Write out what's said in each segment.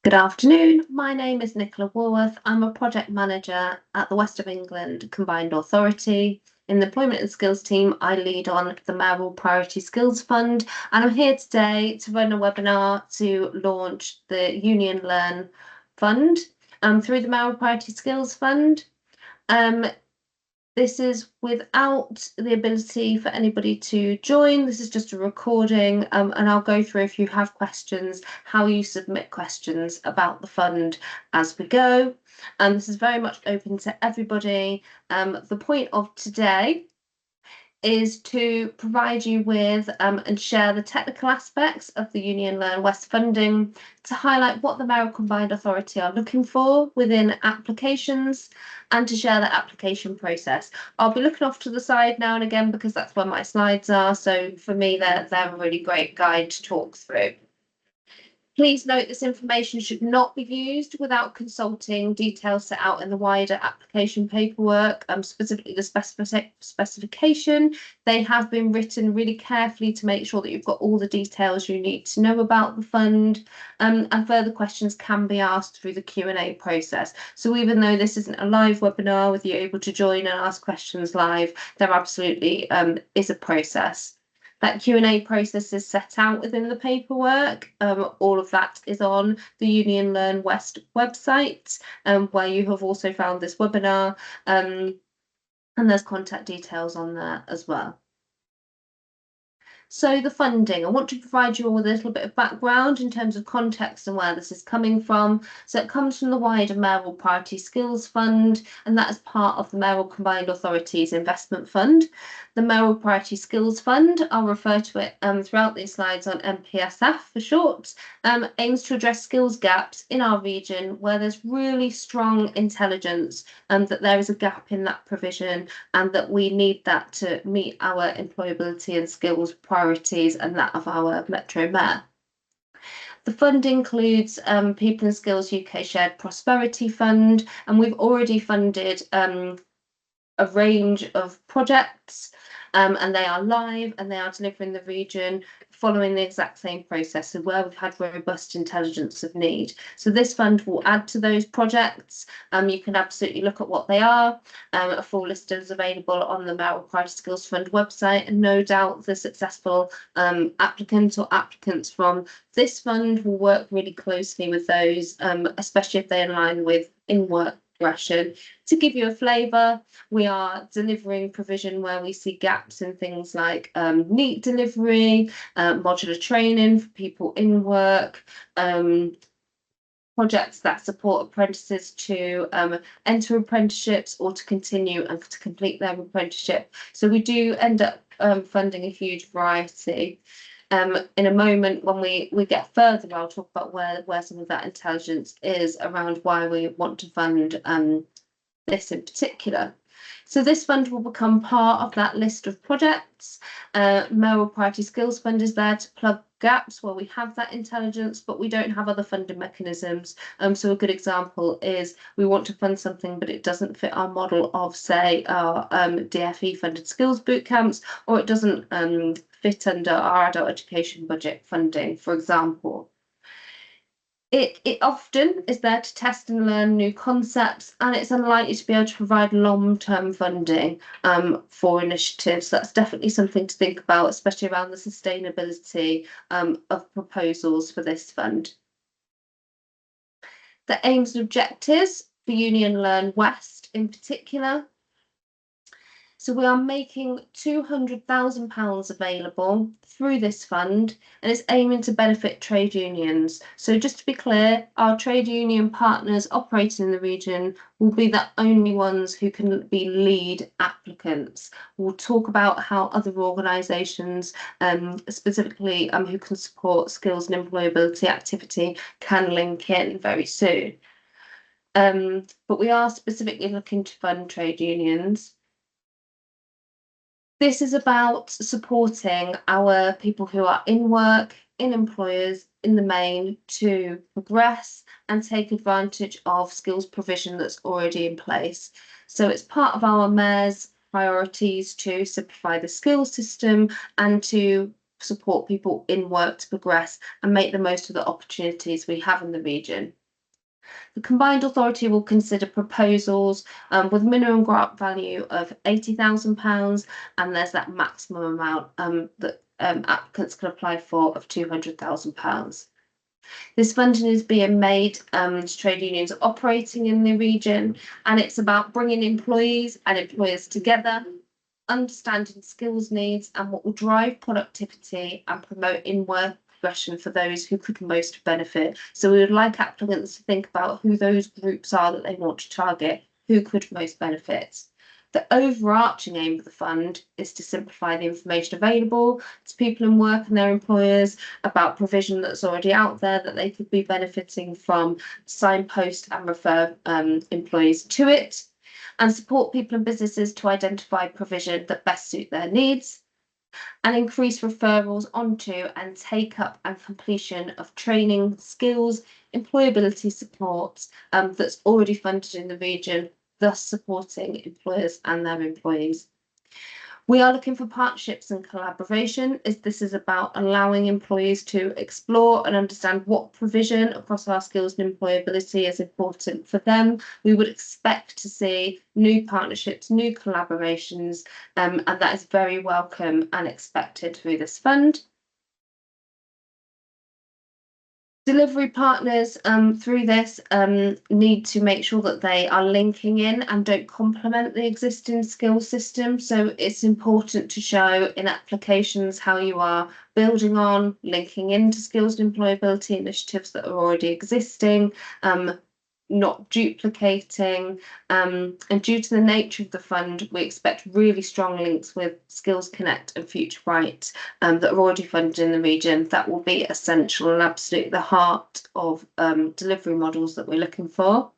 Good afternoon. My name is Nicola Woolworth. I'm a project manager at the West of England Combined Authority. In the Employment and Skills team, I lead on the Mayoral Priority Skills Fund, and I'm here today to run a webinar to launch the Union Learn Fund through the Mayoral Priority Skills Fund. This is without the ability for anybody to join. This is just a recording, and I'll go through, if you have questions, how you submit questions about the fund as we go. And this is very much open to everybody. The point of today is to provide you with and share the technical aspects of the Union Learn West funding, to highlight what the Mayoral Combined Authority are looking for within applications, and to share the application process. I'll be looking off to the side now and again because that's where my slides are. So for me, they're a really great guide to talk through. Please note this information should not be used without consulting details set out in the wider application paperwork, specifically the specification. They have been written really carefully to make sure that you've got all the details you need to know about the fund, and further questions can be asked through the Q&A process. So even though this isn't a live webinar with you able to join and ask questions live, there absolutely is a process. That Q&A process is set out within the paperwork. All of that is on the Union Learn West website, where you have also found this webinar, and there's contact details on there as well. So the funding, I want to provide you all with a little bit of background in terms of context and where this is coming from. So it comes from the wider Mayoral Priority Skills Fund, and that is part of the Mayoral Combined Authorities Investment Fund. The Mayoral Priority Skills Fund, I'll refer to it throughout these slides on MPSF for short, aims to address skills gaps in our region where there's really strong intelligence that there is a gap in that provision, and that we need that to meet our employability and skills priorities and that of our Metro Mayor. The fund includes People and Skills UK Shared Prosperity Fund, and we've already funded a range of projects, and they are live and they are delivering the region following the exact same process, so where we've had robust intelligence of need. So this fund will add to those projects. You can absolutely look at what they are. A full list is available on the Mayoral Priority Skills Fund website, and no doubt the successful applicants or applicants from this fund will work really closely with those, especially if they align with in-work progression. To give you a flavour, we are delivering provision where we see gaps in things like NEET delivery, modular training for people in work, projects that support apprentices to enter apprenticeships or to continue and to complete their apprenticeship. So we do end up funding a huge variety. In a moment, when we get further, I'll talk about where some of that intelligence is around why we want to fund this in particular. So this fund will become part of that list of projects. Mayoral Priority Skills Fund is there to plug gaps where we have that intelligence, but we don't have other funding mechanisms. So a good example is we want to fund something, but it doesn't fit our model of, say, our DFE funded skills boot camps, or it doesn't fit under our adult education budget funding, for example. It often is there to test and learn new concepts, and it's unlikely to be able to provide long-term funding for initiatives. That's definitely something to think about, especially around the sustainability of proposals for this fund. The aims and objectives for Union Learn West in particular. So we are making £200,000 available through this fund, and it's aiming to benefit trade unions. So just to be clear, our trade union partners operating in the region will be the only ones who can be lead applicants. We'll talk about how other organisations, specifically who can support skills and employability activity, can link in very soon. But we are specifically looking to fund trade unions. This is about supporting our people who are in work, in employers, in the main, to progress and take advantage of skills provision that's already in place. So it's part of our Mayor's priorities to simplify the skills system and to support people in work to progress and make the most of the opportunities we have in the region. The combined authority will consider proposals with minimum grant value of £80,000, and there's that maximum amount that applicants can apply for of £200,000. This funding is being made to trade unions operating in the region, and it's about bringing employees and employers together, understanding skills needs and what will drive productivity and promote in-work progression for those who could most benefit. So we would like applicants to think about who those groups are that they want to target, who could most benefit. The overarching aim of the fund is to simplify the information available to people in work and their employers about provision that's already out there that they could be benefiting from, signpost and refer employees to it, and support people and businesses to identify provision that best suit their needs, and increase referrals onto and take up and completion of training, skills, employability support that's already funded in the region, thus supporting employers and their employees. We are looking for partnerships and collaboration, as this is about allowing employees to explore and understand what provision across our skills and employability is important for them. We would expect to see new partnerships, new collaborations, and that is very welcome and expected through this fund. Delivery partners through this need to make sure that they are linking in and don't complement the existing skills system. So it's important to show in applications how you are building on, linking into skills and employability initiatives that are already existing, not duplicating, and due to the nature of the fund, we expect really strong links with Skills Connect and Future Right that are already funded in the region. That will be essential and absolutely the heart of delivery models that we're looking for.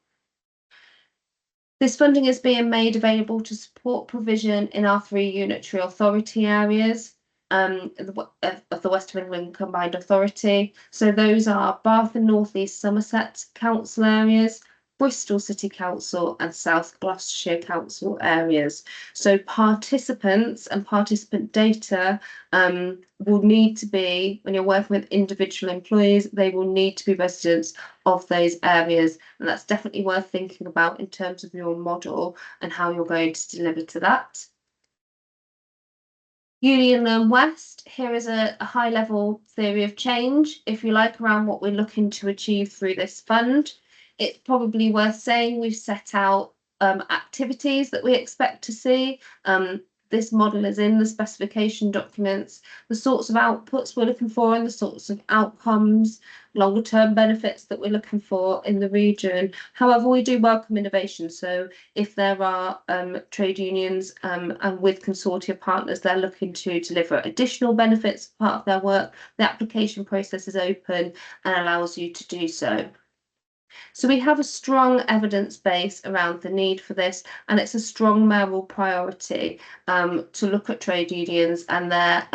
This funding is being made available to support provision in our 3 unitary authority areas of the West of England Combined Authority. So those are Bath and North East Somerset Council areas, Bristol City Council and South Gloucestershire Council areas. So participants and participant data will need to be, when you're working with individual employees, they will need to be residents of those areas. And that's definitely worth thinking about in terms of your model and how you're going to deliver to that. Union Learn West, here is a high level theory of change, if you like, around what we're looking to achieve through this fund. It's probably worth saying we've set out activities that we expect to see. This model is in the specification documents, the sorts of outputs we're looking for and the sorts of outcomes, longer term benefits that we're looking for in the region. However, we do welcome innovation. So if there are trade unions and with consortia partners, they're looking to deliver additional benefits as part of their work, the application process is open and allows you to do so. So we have a strong evidence base around the need for this, and it's a strong mayoral priority to look at trade unions and their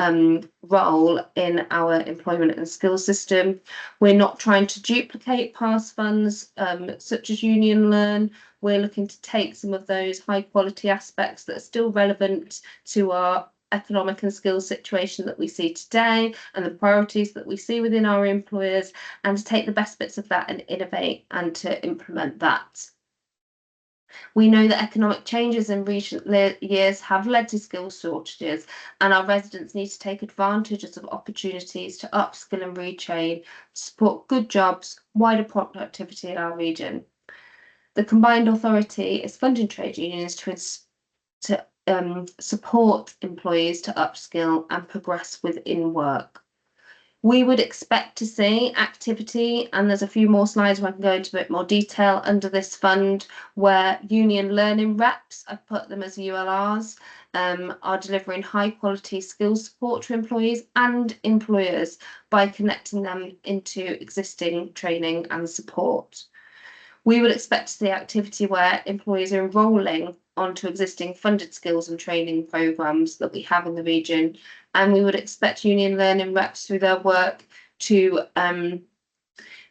role in our employment and skills system. We're not trying to duplicate past funds such as Union Learn. We're looking to take some of those high quality aspects that are still relevant to our economic and skills situation that we see today and the priorities that we see within our employers, and to take the best bits of that and innovate and to implement that. We know that economic changes in recent years have led to skills shortages, and our residents need to take advantage of opportunities to upskill and retrain to support good jobs, wider productivity in our region. The Combined Authority is funding trade unions to support employees to upskill and progress within work. We would expect to see activity, and there's a few more slides where I can go into a bit more detail under this fund, where union learning reps, I've put them as ULRs, are delivering high quality skills support to employees and employers by connecting them into existing training and support. We would expect to see activity where employees are enrolling onto existing funded skills and training programmes that we have in the region, and we would expect union learning reps through their work to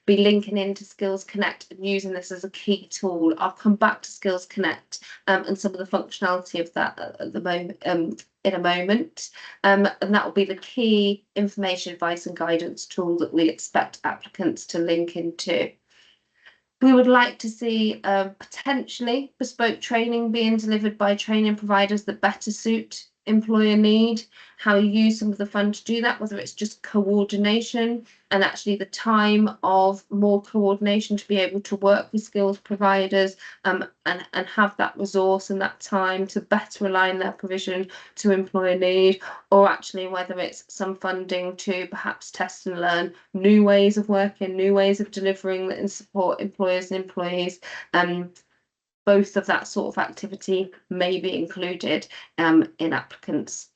be linking into Skills Connect and using this as a key tool. I'll come back to Skills Connect and some of the functionality of that at the moment in a moment. And that will be the key information, advice and guidance tool that we expect applicants to link into. We would like to see potentially bespoke training being delivered by training providers that better suit employer need, how you use some of the fund to do that, whether it's just coordination and actually the time of more coordination to be able to work with skills providers and have that resource and that time to better align their provision to employer need, or actually whether it's some funding to perhaps test and learn new ways of working, new ways of delivering that and support employers and employees. Both of that sort of activity may be included in applicants'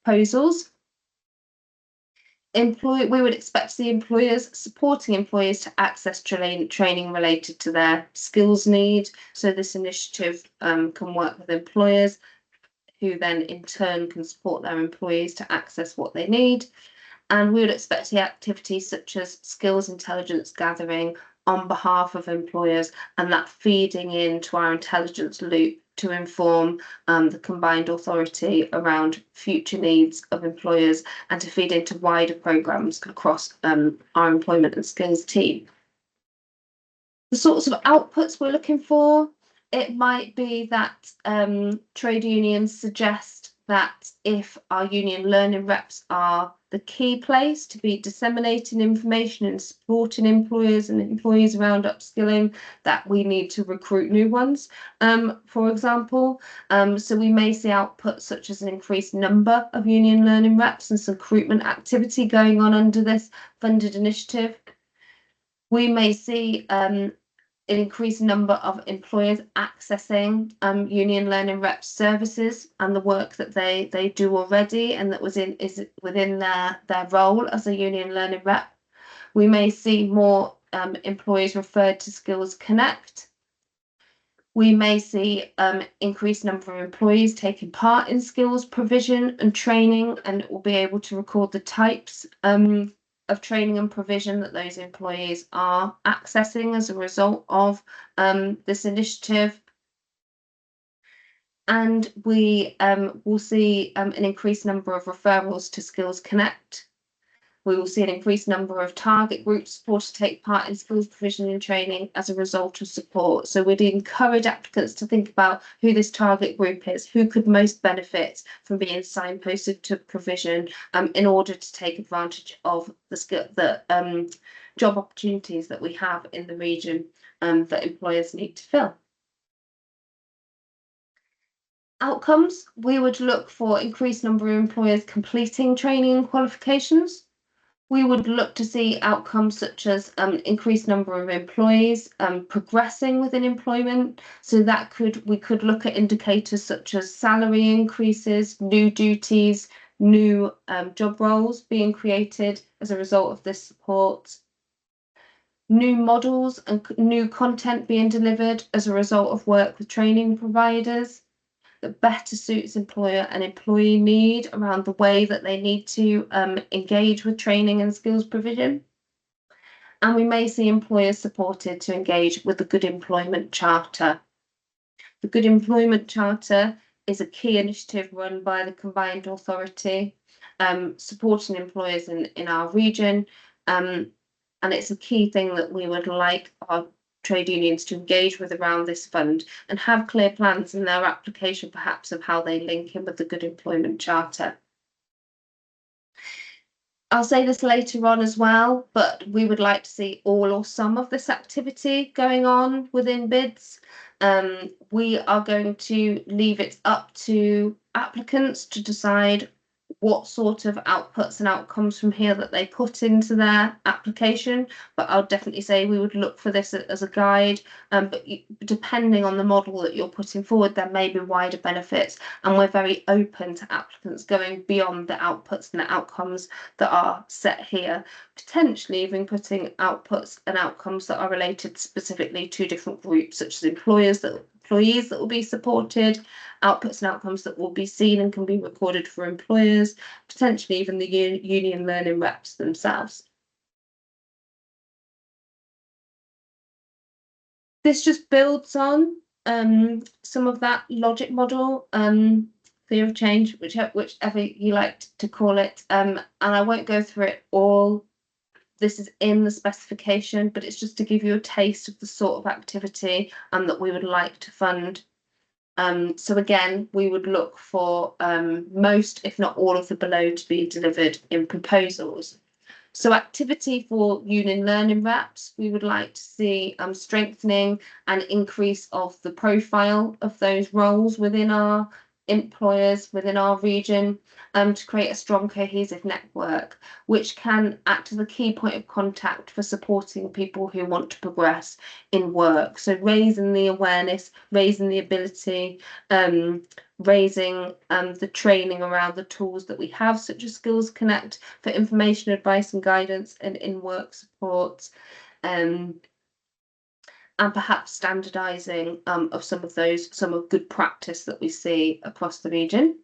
proposals. We would expect the employers supporting employees to access training related to their skills need. So this initiative can work with employers who then in turn can support their employees to access what they need. And we would expect the activities such as skills intelligence gathering on behalf of employers and that feeding into our intelligence loop to inform the combined authority around future needs of employers and to feed into wider programmes across our employment and skills team. The sorts of outputs we're looking for, it might be that trade unions suggest that if our union learning reps are the key place to be disseminating information and supporting employers and employees around upskilling, that we need to recruit new ones, for example. So we may see outputs such as an increased number of union learning reps and some recruitment activity going on under this funded initiative. We may see an increased number of employers accessing union learning rep services and the work that they do already and that is within their role as a union learning rep. We may see more employees referred to Skills Connect. We may see increased number of employees taking part in skills provision and training, and it will be able to record the types of training and provision that those employees are accessing as a result of this initiative. And we will see an increased number of referrals to Skills Connect. We will see an increased number of target groups supported to take part in skills provision and training as a result of support. So we'd encourage applicants to think about who this target group is, who could most benefit from being signposted to provision in order to take advantage of the job opportunities that we have in the region that employers need to fill. Outcomes, we would look for increased number of employers completing training and qualifications. We would look to see outcomes such as increased number of employees progressing within employment. So that we could look at indicators such as salary increases, new duties, new job roles being created as a result of this support. New models and new content being delivered as a result of work with training providers that better suits employer and employee need around the way that they need to engage with training and skills provision. And we may see employers supported to engage with the Good Employment Charter. The Good Employment Charter is a key initiative run by the combined authority, supporting employers in our region. And it's a key thing that we would like our trade unions to engage with around this fund and have clear plans in their application perhaps of how they link in with the Good Employment Charter. I'll say this later on as well, but we would like to see all or some of this activity going on within bids. We are going to leave it up to applicants to decide what sort of outputs and outcomes from here that they put into their application, but I'll definitely say we would look for this as a guide, but depending on the model that you're putting forward, there may be wider benefits, and we're very open to applicants going beyond the outputs and the outcomes that are set here, potentially even putting outputs and outcomes that are related specifically to different groups, such as employees that will be supported, outputs and outcomes that will be seen and can be recorded for employers, potentially even the union learning reps themselves. This just builds on some of that logic model, theory of change, whichever you like to call it. And I won't go through it all. This is in the specification, but it's just to give you a taste of the sort of activity that we would like to fund. So again, we would look for most, if not all, of the below to be delivered in proposals. So activity for union learning reps, we would like to see strengthening and increase of the profile of those roles within our employers, within our region, to create a strong cohesive network, which can act as a key point of contact for supporting people who want to progress in work. So raising the awareness, raising the ability, raising the training around the tools that we have, such as Skills Connect for information, advice and guidance and in-work support, and perhaps standardising of some of good practice that we see across the region.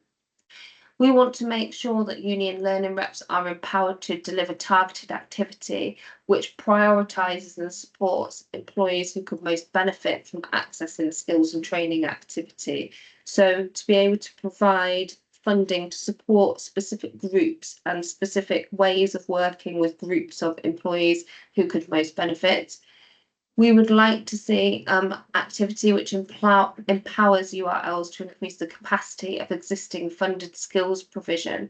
We want to make sure that union learning reps are empowered to deliver targeted activity which prioritises and supports employees who could most benefit from accessing skills and training activity. So to be able to provide funding to support specific groups and specific ways of working with groups of employees who could most benefit. We would like to see activity which empowers URLs to increase the capacity of existing funded skills provision.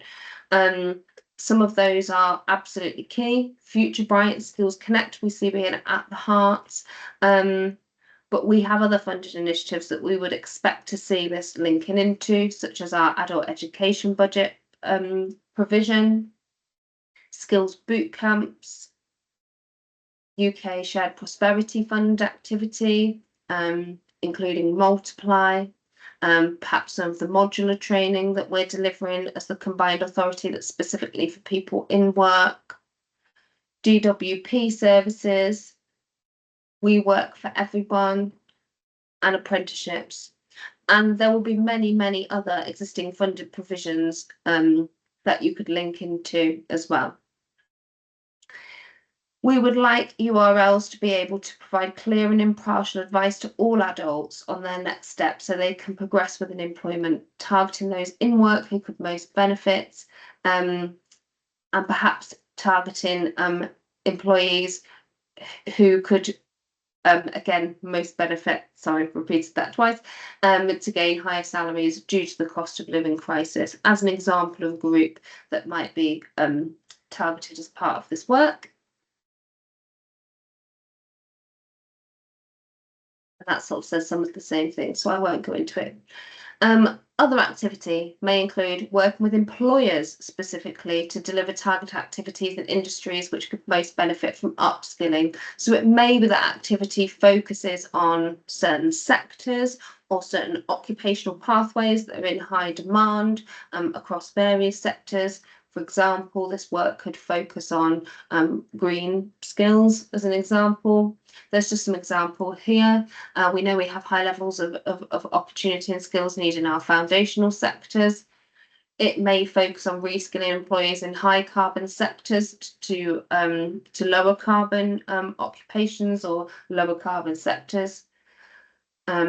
Some of those are absolutely key. Future Bright, Skills Connect, we see being at the heart. But we have other funded initiatives that we would expect to see this linking into, such as our adult education budget provision, skills boot camps, UK Shared Prosperity Fund activity, including Multiply, perhaps some of the modular training that we're delivering as the combined authority that's specifically for people in work, DWP services, We Work for Everyone, and apprenticeships. And there will be many, many other existing funded provisions that you could link into as well. We would like URLs to be able to provide clear and impartial advice to all adults on their next steps so they can progress within employment, targeting those in work who could most benefit, and perhaps targeting employees who could, again, most benefit, sorry, repeated that twice, to gain higher salaries due to the cost of living crisis, as an example of a group that might be targeted as part of this work. That sort of says some of the same things, so I won't go into it. Other activity may include working with employers specifically to deliver target activities in industries which could most benefit from upskilling. So it may be that activity focuses on certain sectors or certain occupational pathways that are in high demand across various sectors. For example, this work could focus on green skills as an example. There's just some example here. We know we have high levels of opportunity and skills need in our foundational sectors. It may focus on reskilling employees in high carbon sectors to lower carbon occupations or lower carbon sectors.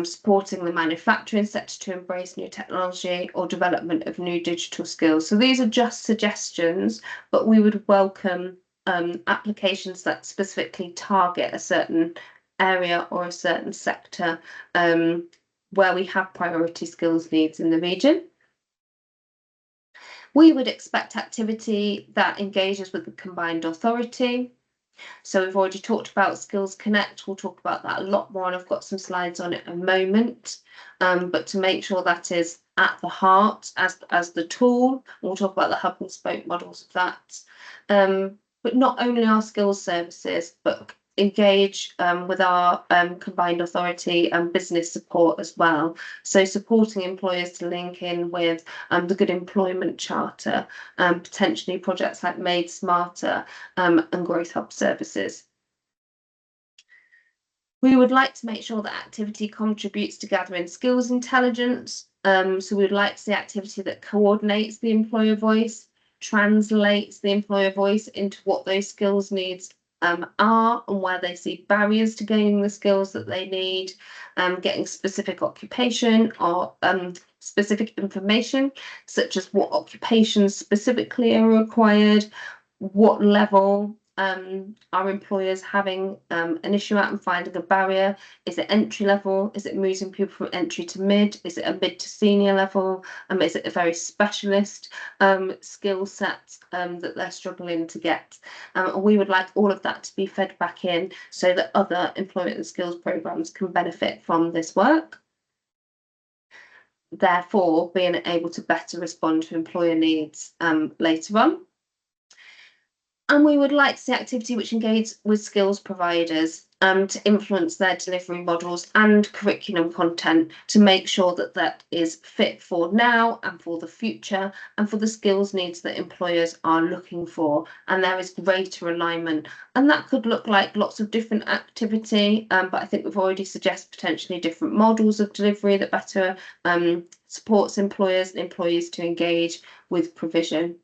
Supporting the manufacturing sector to embrace new technology or development of new digital skills. So these are just suggestions, but we would welcome applications that specifically target a certain area or a certain sector where we have priority skills needs in the region. We would expect activity that engages with the combined authority. So we've already talked about Skills Connect. We'll talk about that a lot more, and I've got some slides on it in a moment. But to make sure that is at the heart as the tool, we'll talk about the hub and spoke models of that. But not only our skills services, but engage with our combined authority and business support as well. So supporting employers to link in with the Good Employment Charter, potentially projects like Made Smarter and Growth Hub services. We would like to make sure that activity contributes to gathering skills intelligence. So we would like to see activity that coordinates the employer voice, translates the employer voice into what those skills needs are and where they see barriers to gaining the skills that they need, getting specific occupation or specific information, such as what occupations specifically are required, what level are employers having an issue at and finding a barrier. Is it entry level? Is it moving people from entry to mid? Is it a mid to senior level? Is it a very specialist skill set that they're struggling to get? We would like all of that to be fed back in so that other employment and skills programs can benefit from this work, therefore being able to better respond to employer needs later on. And we would like to see activity which engages with skills providers to influence their delivery models and curriculum content to make sure that that is fit for now and for the future and for the skills needs that employers are looking for. And there is greater alignment. And that could look like lots of different activity, but I think we've already suggested potentially different models of delivery that better supports employers and employees to engage with provision.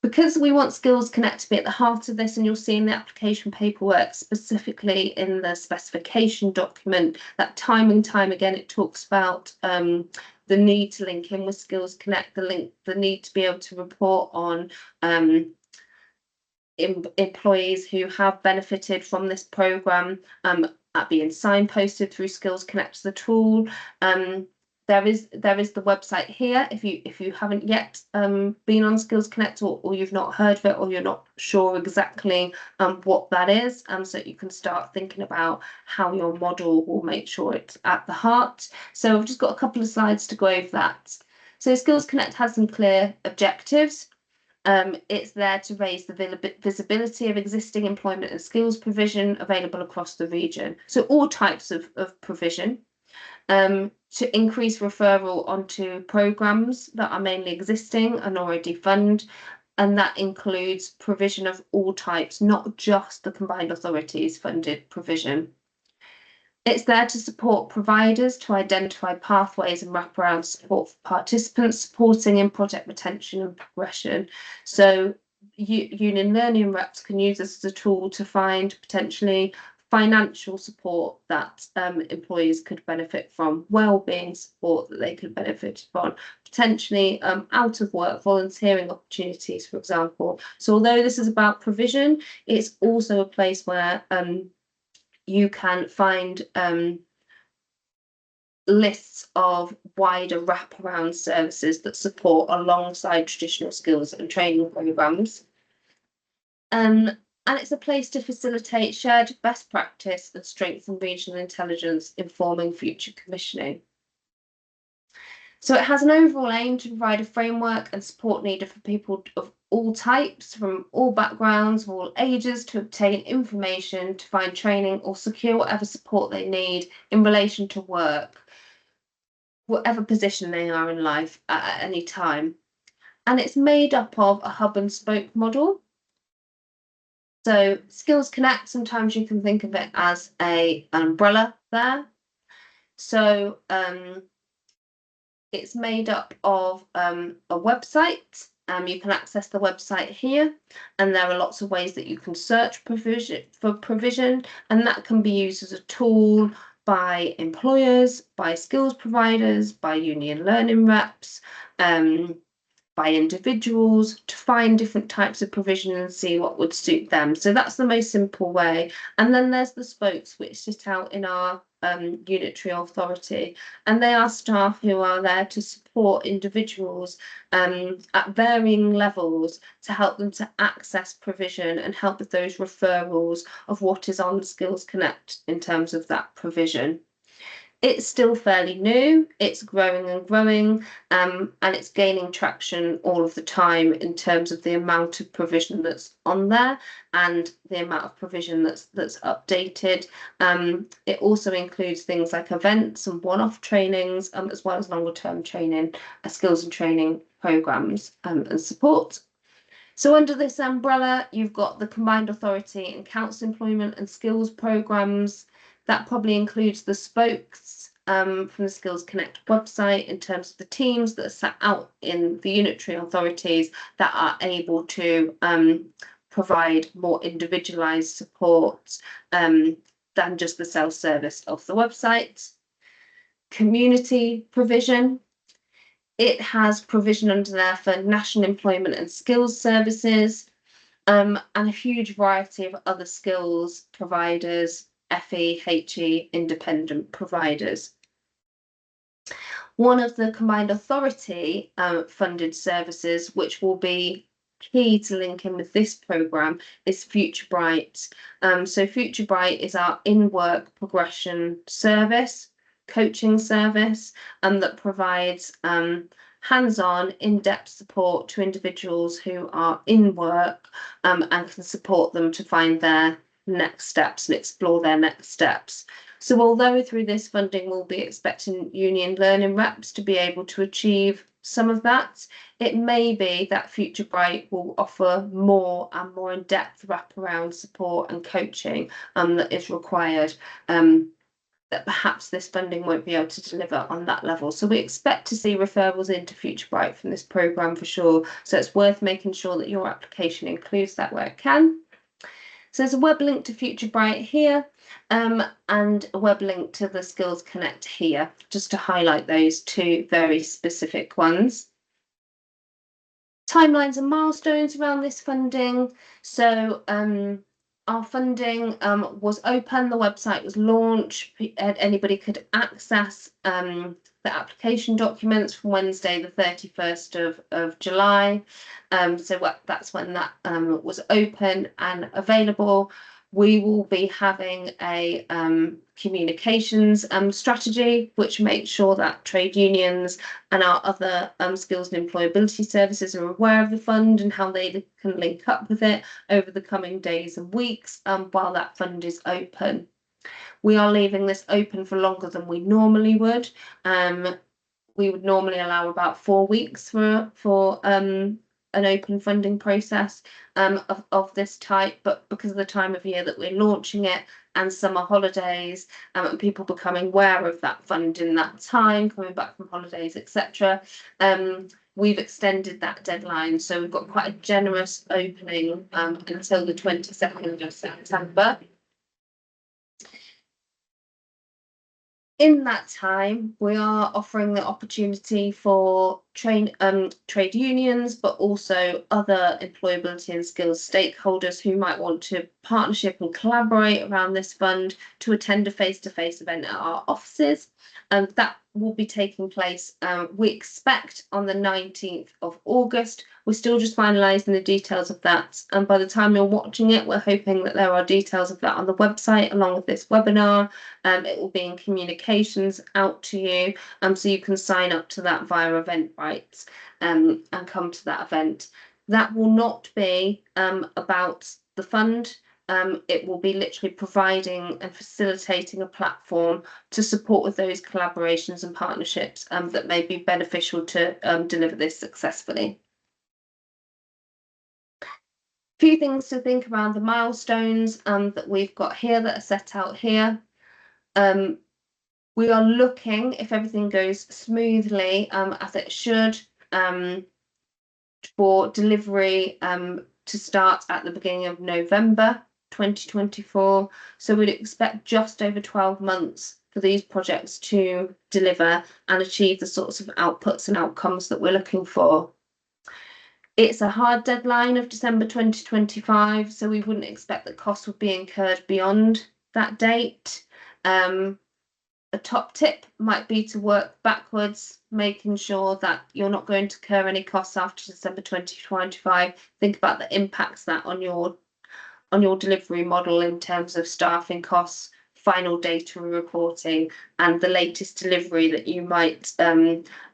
Because we want Skills Connect to be at the heart of this, and you'll see in the application paperwork, specifically in the specification document, that time and time again it talks about the need to link in with Skills Connect, the need to be able to report on employees who have benefited from this programme at being signposted through Skills Connect, the tool. There is the website here if you haven't yet been on Skills Connect or you've not heard of it or you're not sure exactly what that is, so you can start thinking about how your model will make sure it's at the heart. So I've just got a couple of slides to go over that. So Skills Connect has some clear objectives. It's there to raise the visibility of existing employment and skills provision available across the region. So all types of provision. To increase referral onto programmes that are mainly existing and already funded, and that includes provision of all types, not just the combined authorities funded provision. It's there to support providers to identify pathways and wraparound support for participants, supporting in project retention and progression. So union learning reps can use this as a tool to find potentially financial support that employees could benefit from, well-being support that they could benefit from, potentially out of work volunteering opportunities, for example. So although this is about provision, it's also a place where you can find lists of wider wraparound services that support alongside traditional skills and training programs. And it's a place to facilitate shared best practice and strengthen regional intelligence, informing future commissioning. So it has an overall aim to provide a framework and support needed for people of all types, from all backgrounds, all ages, to obtain information, to find training or secure whatever support they need in relation to work, whatever position they are in life at any time. And it's made up of a hub and spoke model. So Skills Connect, sometimes you can think of it as an umbrella there. So it's made up of a website. You can access the website here, and there are lots of ways that you can search for provision, and that can be used as a tool by employers, by skills providers, by union learning reps, by individuals, to find different types of provision and see what would suit them. So that's the most simple way. And then there's the spokes, which sit out in our unitary authority, and they are staff who are there to support individuals at varying levels to help them to access provision and help with those referrals of what is on Skills Connect in terms of that provision. It's still fairly new, it's growing and growing, and it's gaining traction all of the time in terms of the amount of provision that's on there and the amount of provision that's updated. It also includes things like events and one-off trainings, as well as longer-term training, skills and training programs and support. So under this umbrella, you've got the combined authority and council employment and skills programs. That probably includes the spokes from the Skills Connect website in terms of the teams that are set out in the unitary authorities that are able to provide more individualised support than just the self-service of the website. Community provision. It has provision under there for National Employment and Skills Services, and a huge variety of other skills providers, FE, HE, independent providers. One of the combined authority funded services, which will be key to link in with this programme, is Future Bright. So Future Bright is our in-work progression service, coaching service, that provides hands-on, in-depth support to individuals who are in work and can support them to find their next steps and explore their next steps. So although through this funding we'll be expecting union learning reps to be able to achieve some of that, it may be that Future Bright will offer more and more in-depth wraparound support and coaching that is required, that perhaps this funding won't be able to deliver on that level. So we expect to see referrals into Future Bright from this programme for sure. So it's worth making sure that your application includes that where it can. So there's a web link to Future Bright here, and a web link to the Skills Connect here, just to highlight those two very specific ones. Timelines and milestones around this funding. So our funding was open, the website was launched, anybody could access the application documents from Wednesday the 31st of July. So that's when that was open and available. We will be having a communications strategy, which makes sure that trade unions and our other skills and employability services are aware of the fund and how they can link up with it over the coming days and weeks while that fund is open. We are leaving this open for longer than we normally would. We would normally allow about 4 weeks for an open funding process of this type, but because of the time of year that we're launching it and summer holidays and people becoming aware of that fund in that time, coming back from holidays, etc., we've extended that deadline. So we've got quite a generous opening until the 22nd of September. In that time, we are offering the opportunity for trade unions, but also other employability and skills stakeholders who might want to partnership and collaborate around this fund to attend a face-to-face event at our offices. And that will be taking place, we expect, on the 19th of August. We're still just finalising the details of that. And by the time you're watching it, we're hoping that there are details of that on the website along with this webinar. It will be in communications out to you, so you can sign up to that via Eventbrite and come to that event. That will not be about the fund. It will be literally providing and facilitating a platform to support with those collaborations and partnerships that may be beneficial to deliver this successfully. A few things to think around the milestones that we've got here that are set out here. We are looking, if everything goes smoothly as it should, for delivery to start at the beginning of November 2024. So we'd expect just over 12 months for these projects to deliver and achieve the sorts of outputs and outcomes that we're looking for. It's a hard deadline of December 2025, so we wouldn't expect that costs would be incurred beyond that date. A top tip might be to work backwards, making sure that you're not going to incur any costs after December 2025. Think about the impacts that on your delivery model in terms of staffing costs, final data reporting, and the latest delivery that you might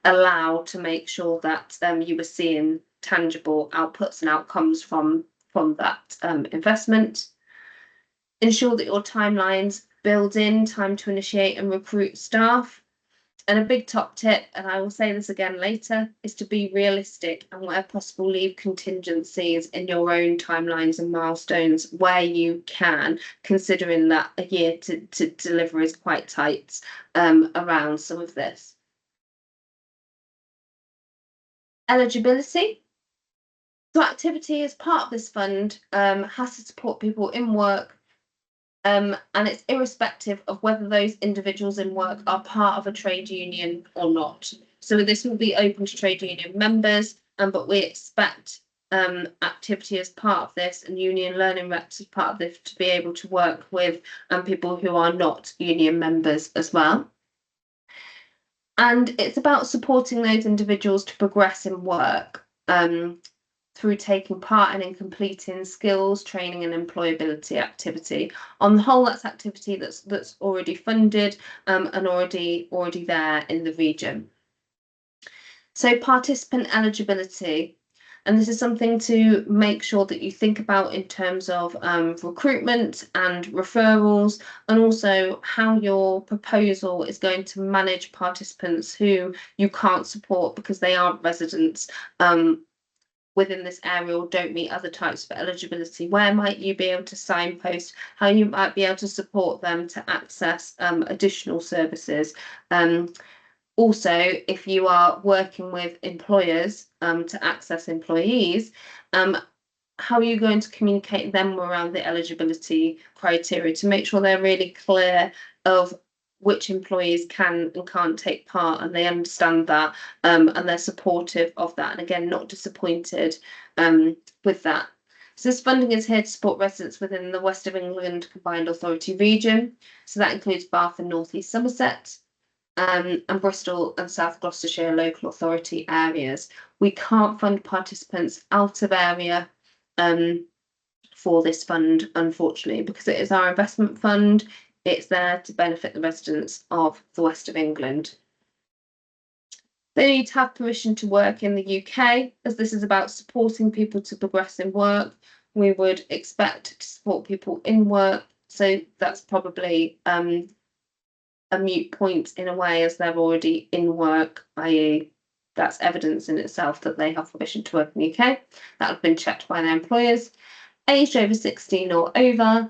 allow to make sure that you are seeing tangible outputs and outcomes from that investment. Ensure that your timelines build in time to initiate and recruit staff. And a big top tip, and I will say this again later, is to be realistic and where possible leave contingencies in your own timelines and milestones where you can, considering that a year to deliver is quite tight around some of this. Eligibility. So activity as part of this fund has to support people in work, and it's irrespective of whether those individuals in work are part of a trade union or not. So this will be open to trade union members, but we expect activity as part of this and union learning reps as part of this to be able to work with people who are not union members as well. And it's about supporting those individuals to progress in work. Through taking part and in completing skills, training and employability activity. On the whole, that's activity that's already funded and already there in the region. So participant eligibility, and this is something to make sure that you think about in terms of recruitment and referrals, and also how your proposal is going to manage participants who you can't support because they aren't residents within this area or don't meet other types of eligibility. Where might you be able to signpost how you might be able to support them to access additional services? Also, if you are working with employers to access employees, how are you going to communicate them around the eligibility criteria to make sure they're really clear of which employees can and can't take part, and they understand that and they're supportive of that, and again, not disappointed with that. So this funding is here to support residents within the West of England Combined Authority region. So that includes Bath and North East Somerset, and Bristol and South Gloucestershire local authority areas. We can't fund participants out of area for this fund, unfortunately, because it is our investment fund. It's there to benefit the residents of the West of England. They need to have permission to work in the UK, as this is about supporting people to progress in work. We would expect to support people in work, so that's probably a moot point in a way, as they're already in work, i.e. that's evidence in itself that they have permission to work in the UK. That has been checked by their employers. Aged over 16 or over,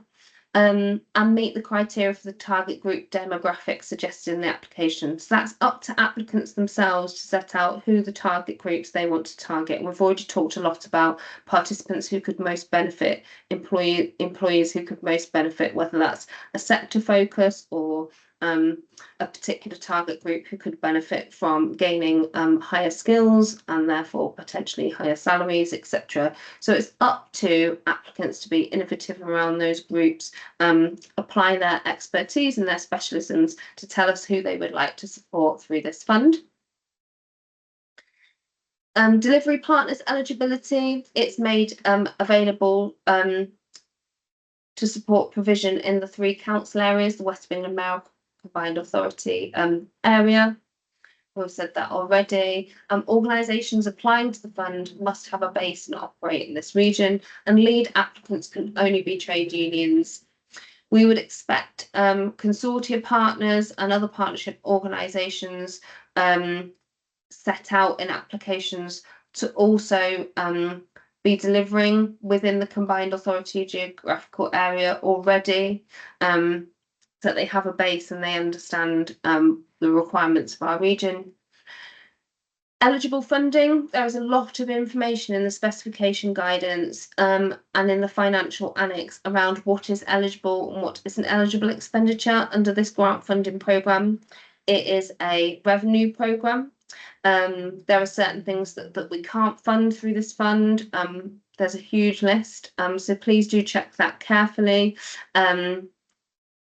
and meet the criteria for the target group demographic suggested in the application. So that's up to applicants themselves to set out who the target groups they want to target. And we've already talked a lot about participants who could most benefit, employees who could most benefit, whether that's a sector focus or a particular target group who could benefit from gaining higher skills and therefore potentially higher salaries, etc. So it's up to applicants to be innovative around those groups, apply their expertise and their specialisms to tell us who they would like to support through this fund. Delivery partners eligibility, it's made available to support provision in the 3 council areas, the West of England Mayoral Combined Authority area. We've said that already. Organisations applying to the fund must have a base and operate in this region, and lead applicants can only be trade unions. We would expect consortia partners and other partnership organisations set out in applications to also be delivering within the combined authority geographical area already, so that they have a base and they understand the requirements of our region. Eligible funding, there is a lot of information in the specification guidance and in the financial annex around what is eligible and what isn't eligible expenditure under this grant funding programme. It is a revenue programme. There are certain things that we can't fund through this fund. There's a huge list, so please do check that carefully.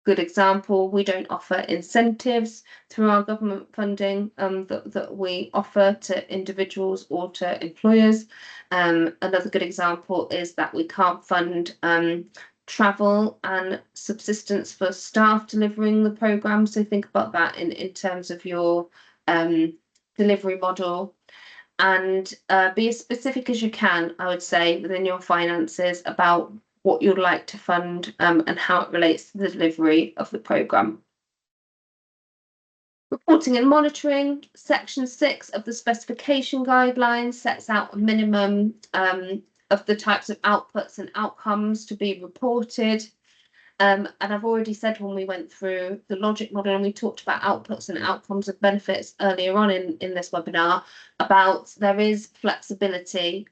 Good example, we don't offer incentives through our government funding that we offer to individuals or to employers. Another good example is that we can't fund travel and subsistence for staff delivering the programme. So think about that in terms of your delivery model, and be as specific as you can, I would say, within your finances about what you'd like to fund and how it relates to the delivery of the programme. Reporting and monitoring. Section 6 of the specification guidelines sets out a minimum of the types of outputs and outcomes to be reported. And I've already said when we went through the logic model and we talked about outputs and outcomes of benefits earlier on in this webinar, about there is flexibility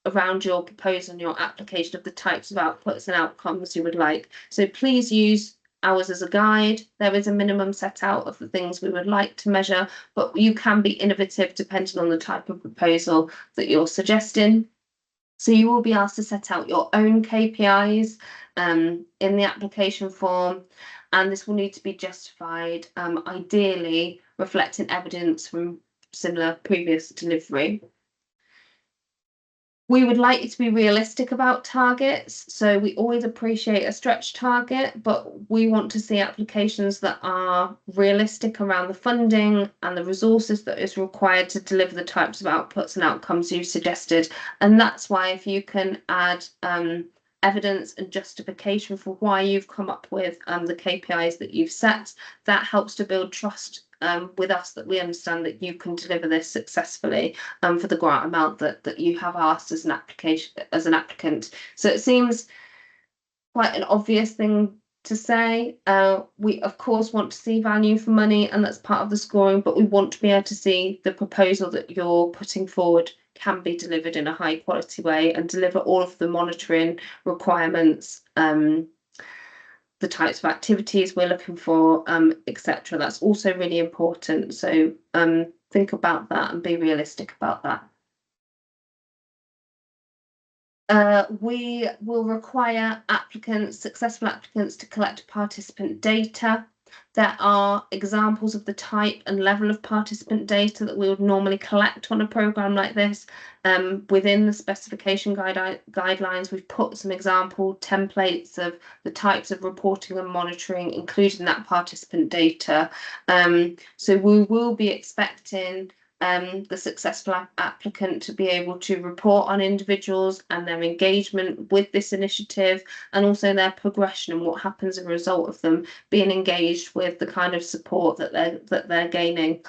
around your proposal and your application of the types of outputs and outcomes you would like. So please use ours as a guide. There is a minimum set out of the things we would like to measure, but you can be innovative depending on the type of proposal that you're suggesting. So you will be asked to set out your own KPIs in the application form, and this will need to be justified, ideally reflecting evidence from similar previous delivery. We would like you to be realistic about targets. So we always appreciate a stretch target, but we want to see applications that are realistic around the funding and the resources that is required to deliver the types of outputs and outcomes you've suggested. And that's why if you can add evidence and justification for why you've come up with the KPIs that you've set, that helps to build trust with us that we understand that you can deliver this successfully for the grant amount that you have asked as an applicant. So it seems quite an obvious thing to say. We of course want to see value for money, and that's part of the scoring, but we want to be able to see the proposal that you're putting forward can be delivered in a high quality way and deliver all of the monitoring requirements, the types of activities we're looking for, etc. That's also really important. So think about that and be realistic about that. We will require successful applicants to collect participant data. There are examples of the type and level of participant data that we would normally collect on a programme like this. Within the specification guidelines, we've put some example templates of the types of reporting and monitoring, including that participant data. So we will be expecting the successful applicant to be able to report on individuals and their engagement with this initiative, and also their progression and what happens as a result of them being engaged with the kind of support that they're gaining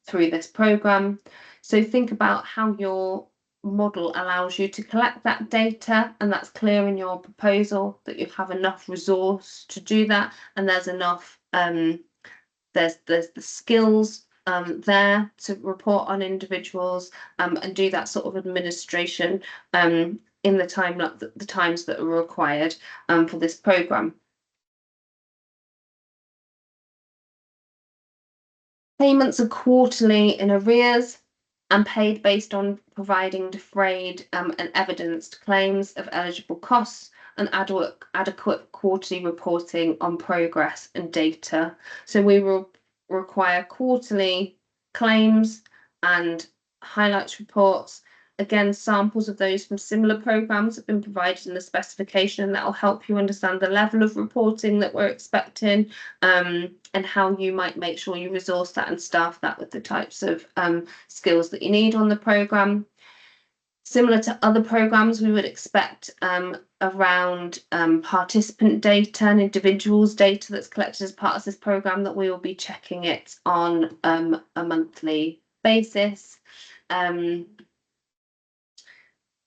through this programme. So think about how your model allows you to collect that data, and that's clear in your proposal that you have enough resource to do that, and there's enough there's the skills there to report on individuals and do that sort of administration in the times that are required for this programme. Payments are quarterly in arrears and paid based on providing defrayed and evidenced claims of eligible costs and adequate quarterly reporting on progress and data. So we will require quarterly claims and highlights reports. Again, samples of those from similar programmes have been provided in the specification, and that will help you understand the level of reporting that we're expecting and how you might make sure you resource that and staff that with the types of skills that you need on the programme. Similar to other programmes, we would expect around participant data and individuals data that's collected as part of this programme, that we will be checking it on a monthly basis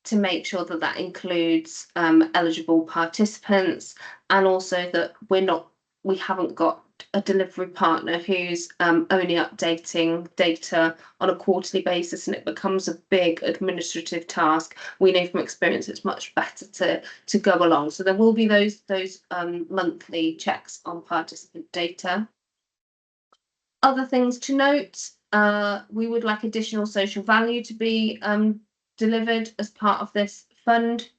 to make sure that that includes eligible participants, and also that we haven't got a delivery partner who's only updating data on a quarterly basis and it becomes a big administrative task. We know from experience it's much better to go along. So there will be those monthly checks on participant data. Other things to note, we would like additional social value to be delivered as part of this fund.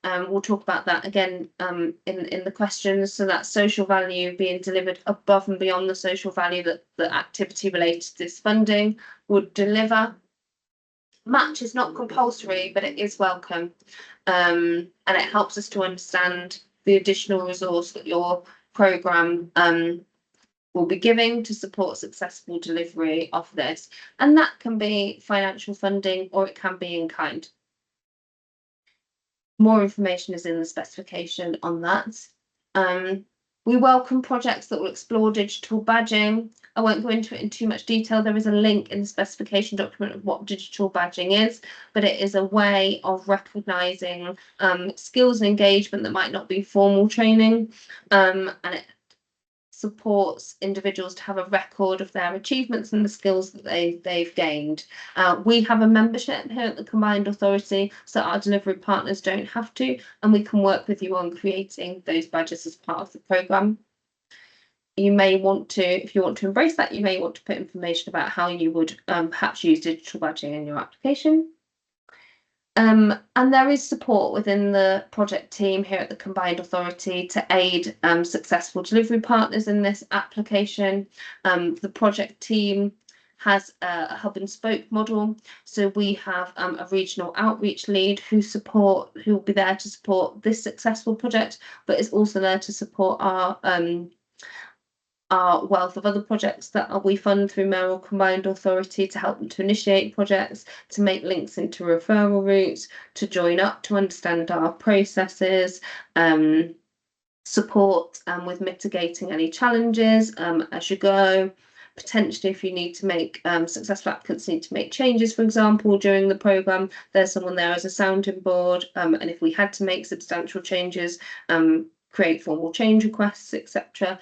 We'll talk about that again in the questions. So that social value being delivered above and beyond the social value that the activity related to this funding would deliver. Match is not compulsory, but it is welcome, and it helps us to understand the additional resource that your programme will be giving to support successful delivery of this. And that can be financial funding or it can be in kind. More information is in the specification on that. We welcome projects that will explore digital badging. I won't go into it in too much detail. There is a link in the specification document of what digital badging is, but it is a way of recognising skills and engagement that might not be formal training, and it supports individuals to have a record of their achievements and the skills that they've gained. We have a membership here at the Combined Authority, so our delivery partners don't have to, and we can work with you on creating those badges as part of the programme. You may want to, if you want to embrace that, you may want to put information about how you would perhaps use digital badging in your application. And there is support within the project team here at the Combined Authority to aid successful delivery partners in this application. The project team has a hub and spoke model. So we have a regional outreach lead who will be there to support this successful project, but is also there to support our wealth of other projects that we fund through Mayoral Combined Authority to help them to initiate projects, to make links into referral routes, to join up, to understand our processes, support with mitigating any challenges as you go. Potentially, if you need to make successful applicants need to make changes, for example, during the programme, there's someone there as a sounding board. And if we had to make substantial changes, create formal change requests, etc.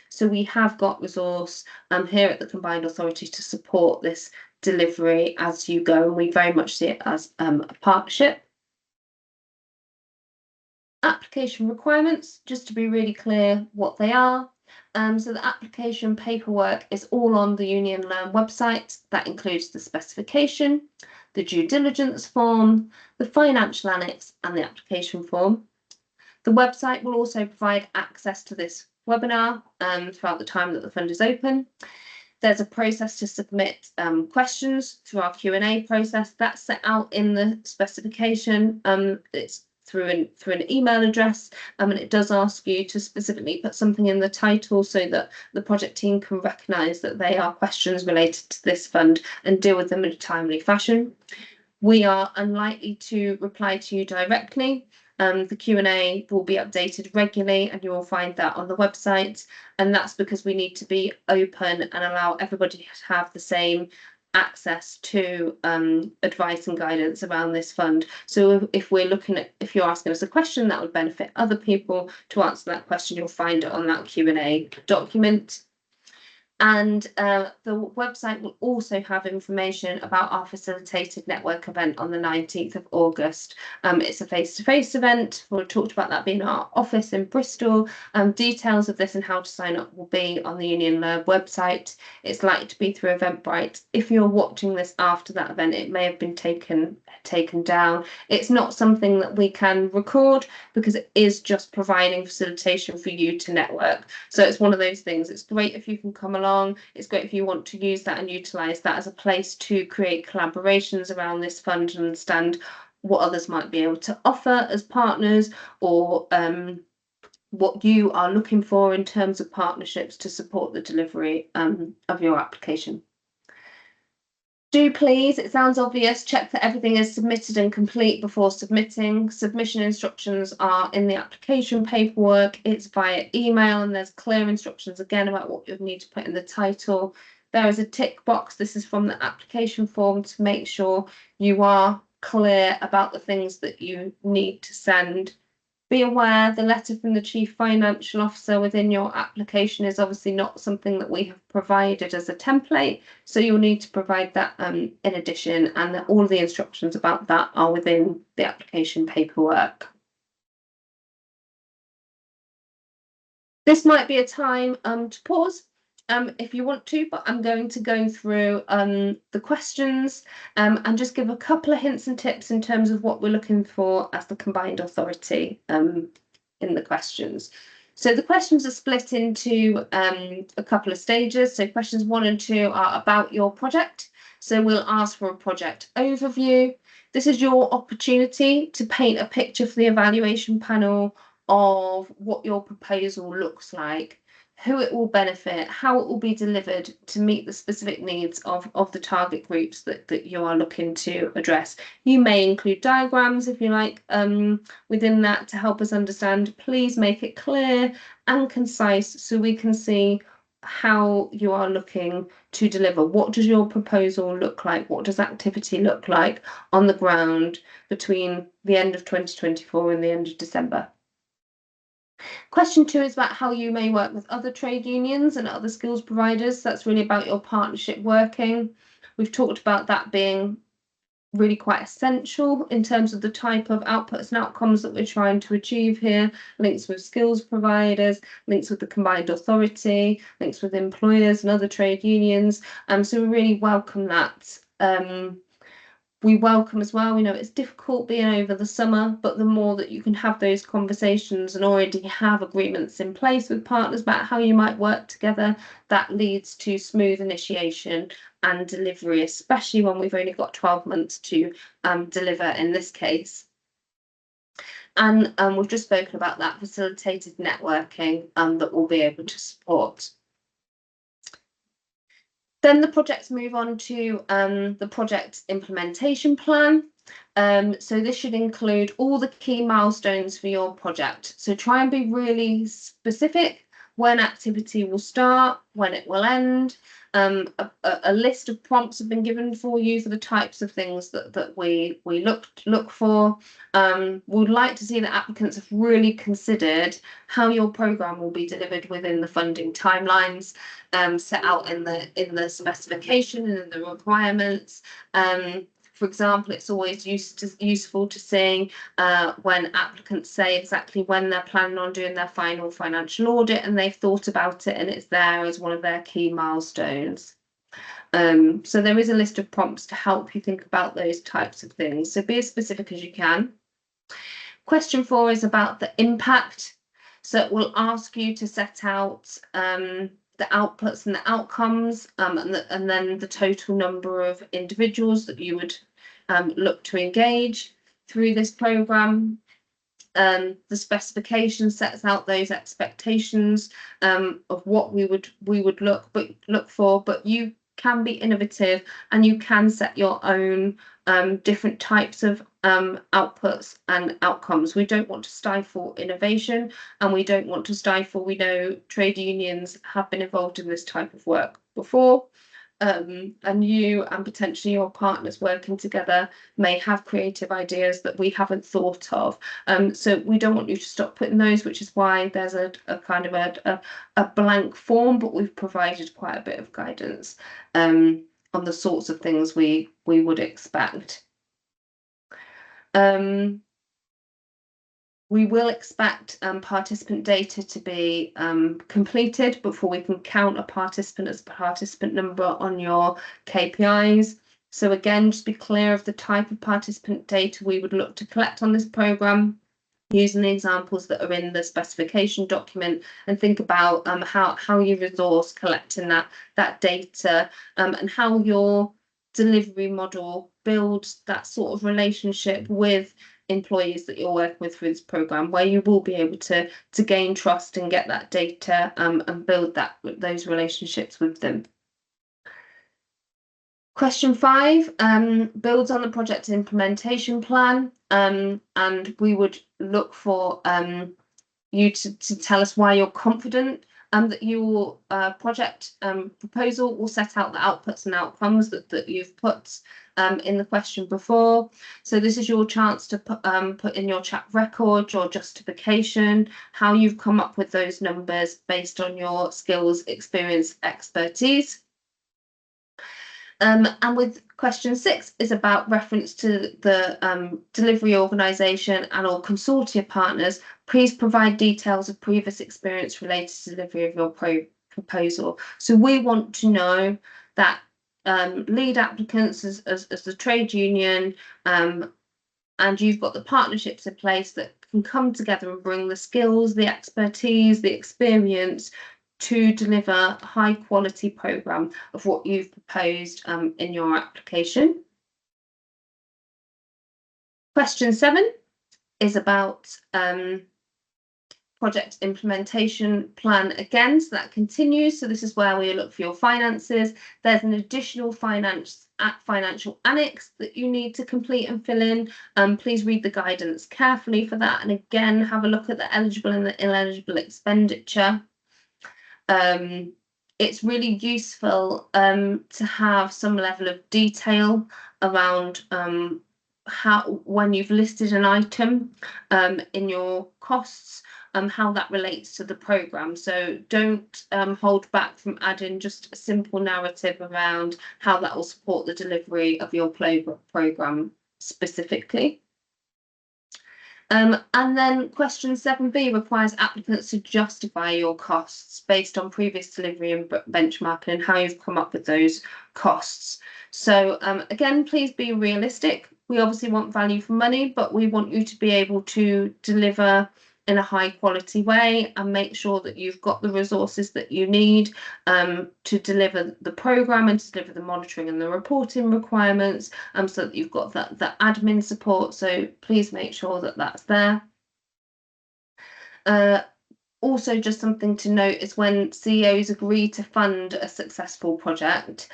So we have got resource here at the Combined Authority to support this delivery as you go, and we very much see it as a partnership. Application requirements, just to be really clear what they are. So the application paperwork is all on the Union Learn website. That includes the specification, the due diligence form, the financial annex, and the application form. The website will also provide access to this webinar throughout the time that the fund is open. There's a process to submit questions through our Q&A process. That's set out in the specification. It's through an email address, and it does ask you to specifically put something in the title so that the project team can recognise that they are questions related to this fund and deal with them in a timely fashion. We are unlikely to reply to you directly. The Q&A will be updated regularly, and you will find that on the website, and that's because we need to be open and allow everybody to have the same access to advice and guidance around this fund. So if you're asking us a question that would benefit other people, to answer that question, you'll find it on that Q&A document. And the website will also have information about our facilitated network event on the 19th of August. It's a face-to-face event. We've talked about that being our office in Bristol. Details of this and how to sign up will be on the Union Learn website. It's likely to be through Eventbrite. If you're watching this after that event, it may have been taken down. It's not something that we can record because it is just providing facilitation for you to network. So it's one of those things. It's great if you can come along. It's great if you want to use that and utilise that as a place to create collaborations around this fund and understand what others might be able to offer as partners, or what you are looking for in terms of partnerships to support the delivery of your application. Do please, it sounds obvious, check that everything is submitted and complete before submitting. Submission instructions are in the application paperwork. It's via email, and there's clear instructions again about what you'll need to put in the title. There is a tick box. This is from the application form to make sure you are clear about the things that you need to send. Be aware the letter from the Chief Financial Officer within your application is obviously not something that we have provided as a template, so you'll need to provide that in addition, and all of the instructions about that are within the application paperwork. This might be a time to pause if you want to, but I'm going to go through the questions and just give a couple of hints and tips in terms of what we're looking for as the Combined Authority in the questions. So the questions are split into a couple of stages. So questions 1 and 2 are about your project. So we'll ask for a project overview. This is your opportunity to paint a picture for the evaluation panel of what your proposal looks like. who it will benefit, how it will be delivered to meet the specific needs of the target groups that you are looking to address. You may include diagrams, if you like, within that to help us understand. Please make it clear and concise so we can see how you are looking to deliver. What does your proposal look like? What does activity look like on the ground between the end of 2024 and the end of December? Question 2 is about how you may work with other trade unions and other skills providers. That's really about your partnership working. We've talked about that being really quite essential in terms of the type of outputs and outcomes that we're trying to achieve here. Links with skills providers, links with the combined authority, links with employers and other trade unions. So we really welcome that. We welcome as well, we know it's difficult being over the summer, but the more that you can have those conversations and already have agreements in place with partners about how you might work together, that leads to smooth initiation and delivery, especially when we've only got 12 months to deliver in this case. And we've just spoken about that facilitated networking that we'll be able to support. Then the projects move on to the project implementation plan. So this should include all the key milestones for your project. So try and be really specific: when activity will start, when it will end. A list of prompts have been given for you for the types of things that we look for. We'd like to see that applicants have really considered how your programme will be delivered within the funding timelines set out in the specification and in the requirements. For example, it's always useful to see when applicants say exactly when they're planning on doing their final financial audit and they've thought about it and it's there as one of their key milestones. So there is a list of prompts to help you think about those types of things. So be as specific as you can. Question 4 is about the impact. So it will ask you to set out the outputs and the outcomes, and then the total number of individuals that you would look to engage through this programme. The specification sets out those expectations of what we would look for, but you can be innovative and you can set your own different types of outputs and outcomes. We don't want to stifle innovation and we don't want to stifle, we know trade unions have been involved in this type of work before. And you and potentially your partners working together may have creative ideas that we haven't thought of. So we don't want you to stop putting those, which is why there's a kind of a blank form, but we've provided quite a bit of guidance on the sorts of things we would expect. We will expect participant data to be completed before we can count a participant as participant number on your KPIs. So again, just be clear of the type of participant data we would look to collect on this programme, using the examples that are in the specification document, and think about how you resource collecting that data and how your delivery model builds that sort of relationship with employees that you're working with through this programme, where you will be able to gain trust and get that data and build those relationships with them. Question 5 builds on the project implementation plan, and we would look for you to tell us why you're confident that your project proposal will set out the outputs and outcomes that you've put in the question before. So this is your chance to put in your track record, your justification, how you've come up with those numbers based on your skills, experience, expertise. And with question 6 is about reference to the delivery organisation and or consortia partners. Please provide details of previous experience related to delivery of your proposal. So we want to know that lead applicants as the trade union, and you've got the partnerships in place that can come together and bring the skills, the expertise, the experience to deliver a high quality programme of what you've proposed in your application. Question 7 is about project implementation plan again, so that continues. So this is where we look for your finances. There's an additional financial annex that you need to complete and fill in. Please read the guidance carefully for that, and again have a look at the eligible and the ineligible expenditure. It's really useful to have some level of detail around how, when you've listed an item in your costs, how that relates to the programme. So don't hold back from adding just a simple narrative around how that will support the delivery of your programme specifically. And then question 7B requires applicants to justify your costs based on previous delivery and benchmarking and how you've come up with those costs. So again, please be realistic. We obviously want value for money, but we want you to be able to deliver in a high quality way and make sure that you've got the resources that you need to deliver the programme and to deliver the monitoring and the reporting requirements, so that you've got the admin support. So please make sure that that's there. Also, just something to note is when CEOs agree to fund a successful project,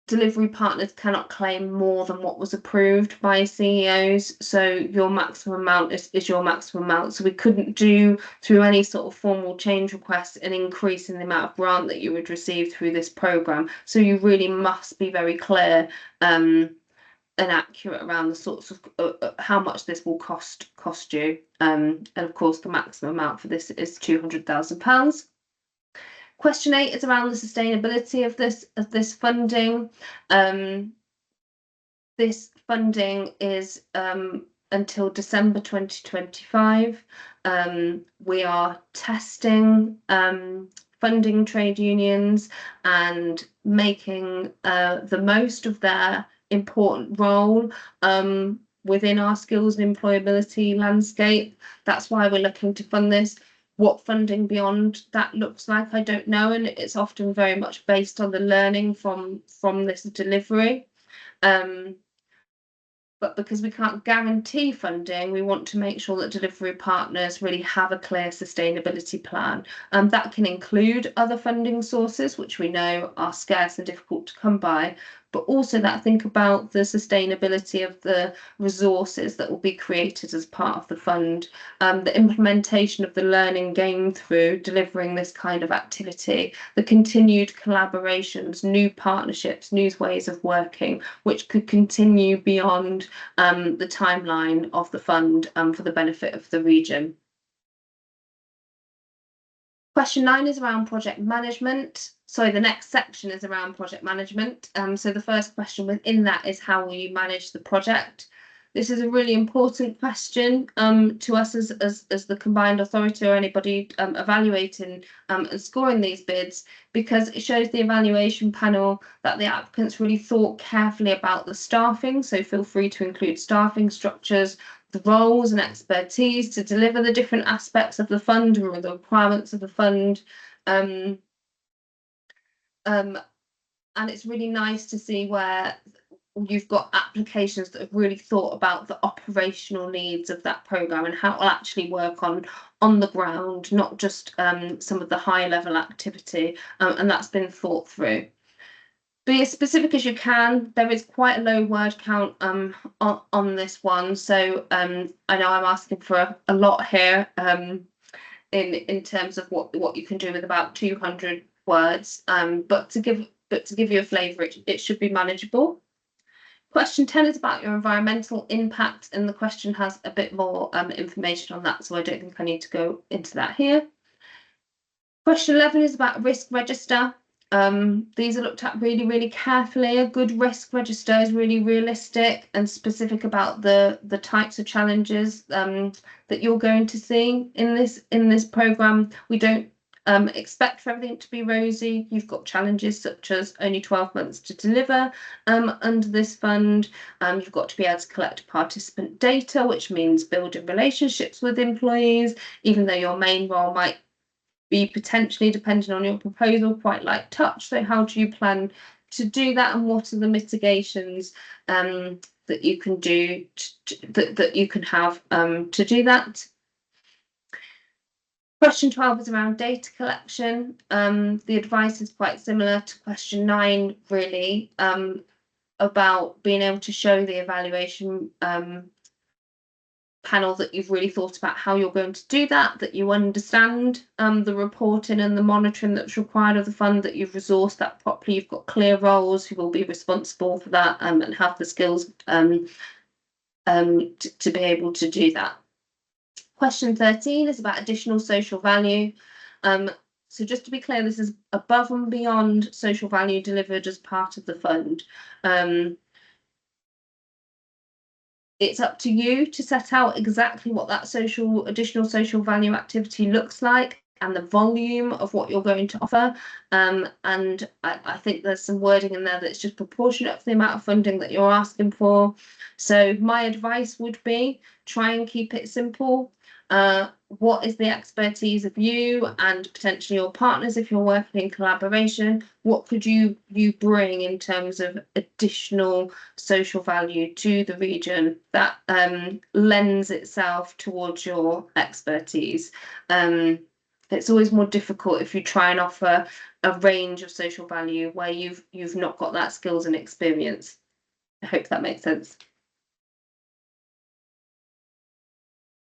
delivery partners cannot claim more than what was approved by CEOs. So your maximum amount is your maximum amount. So we couldn't do through any sort of formal change request an increase in the amount of grant that you would receive through this programme. So you really must be very clear and accurate around the sorts of how much this will cost you. And of course, the maximum amount for this is £200,000. Question 8 is around the sustainability of this funding. This funding is until December 2025. We are testing funding trade unions and making the most of their important role within our skills and employability landscape. That's why we're looking to fund this. What funding beyond that looks like, I don't know, and it's often very much based on the learning from this delivery. But because we can't guarantee funding, we want to make sure that delivery partners really have a clear sustainability plan. That can include other funding sources, which we know are scarce and difficult to come by, but also that think about the sustainability of the resources that will be created as part of the fund, the implementation of the learning gained through delivering this kind of activity, the continued collaborations, new partnerships, new ways of working, which could continue beyond the timeline of the fund for the benefit of the region. Question 9 is around project management. Sorry, the next section is around project management. So the first question within that is, how will you manage the project? This is a really important question to us as the combined authority or anybody evaluating and scoring these bids, because it shows the evaluation panel that the applicants really thought carefully about the staffing. So feel free to include staffing structures, the roles and expertise to deliver the different aspects of the fund or the requirements of the fund. And it's really nice to see where you've got applications that have really thought about the operational needs of that programme and how it will actually work on the ground, not just some of the high level activity, and that's been thought through. Be as specific as you can. There is quite a low word count on this one, so I know I'm asking for a lot here in terms of what you can do with about 200 words, but to give you a flavour, it should be manageable. Question 10 is about your environmental impact, and the question has a bit more information on that, so I don't think I need to go into that here. Question 11 is about a risk register. These are looked at really, really carefully. A good risk register is really realistic and specific about the types of challenges that you're going to see in this programme. We don't expect for everything to be rosy. You've got challenges such as only 12 months to deliver under this fund. You've got to be able to collect participant data, which means building relationships with employees, even though your main role might be potentially, depending on your proposal, quite light touch. So how do you plan to do that, and what are the mitigations that you can do that you can have to do that? Question 12 is around data collection. The advice is quite similar to question 9, really, about being able to show the evaluation panel that you've really thought about how you're going to do that you understand the reporting and the monitoring that's required of the fund, that you've resourced that properly, you've got clear roles who will be responsible for that, and have the skills to be able to do that. Question 13 is about additional social value. So just to be clear, this is above and beyond social value delivered as part of the fund. It's up to you to set out exactly what that additional social value activity looks like and the volume of what you're going to offer. And I think there's some wording in there that's just proportionate to the amount of funding that you're asking for. So my advice would be try and keep it simple. What is the expertise of you and potentially your partners if you're working in collaboration? What could you bring in terms of additional social value to the region that lends itself towards your expertise? It's always more difficult if you try and offer a range of social value where you've not got that skills and experience. I hope that makes sense.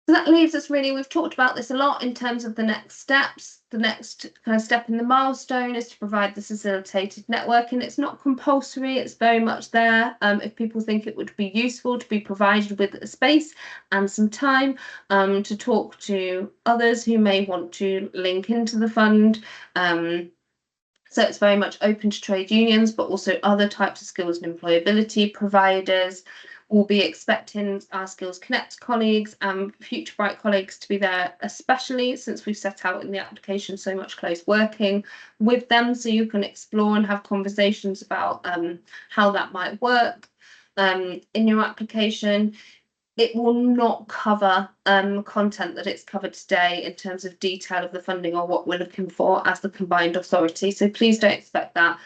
So that leaves us really, we've talked about this a lot in terms of the next steps. The next kind of step in the milestone is to provide the facilitated networking. It's not compulsory, it's very much there. If people think it would be useful to be provided with a space and some time to talk to others who may want to link into the fund. So it's very much open to trade unions, but also other types of skills and employability providers. We'll be expecting our Skills Connect colleagues and Future Bright colleagues to be there, especially since we've set out in the application so much close working with them, so you can explore and have conversations about how that might work in your application. It will not cover content that it's covered today in terms of detail of the funding or what we're looking for as the combined authority. So please don't expect that.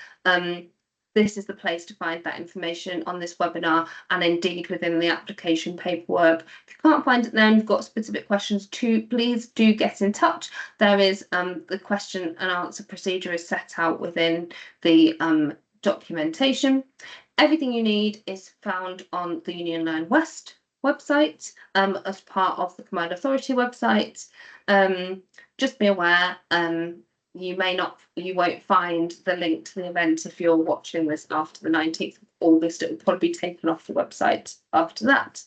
This is the place to find that information on this webinar and indeed within the application paperwork. If you can't find it there and you've got specific questions too, please do get in touch. There is the question and answer procedure is set out within the documentation. Everything you need is found on the Union Learn West website as part of the Combined Authority website. Just be aware, you won't find the link to the event if you're watching this after the 19th of August. It will probably be taken off the website after that.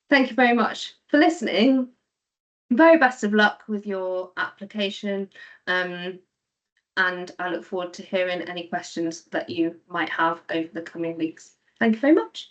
Thank you very much for listening. Very best of luck with your application. And I look forward to hearing any questions that you might have over the coming weeks. Thank you very much.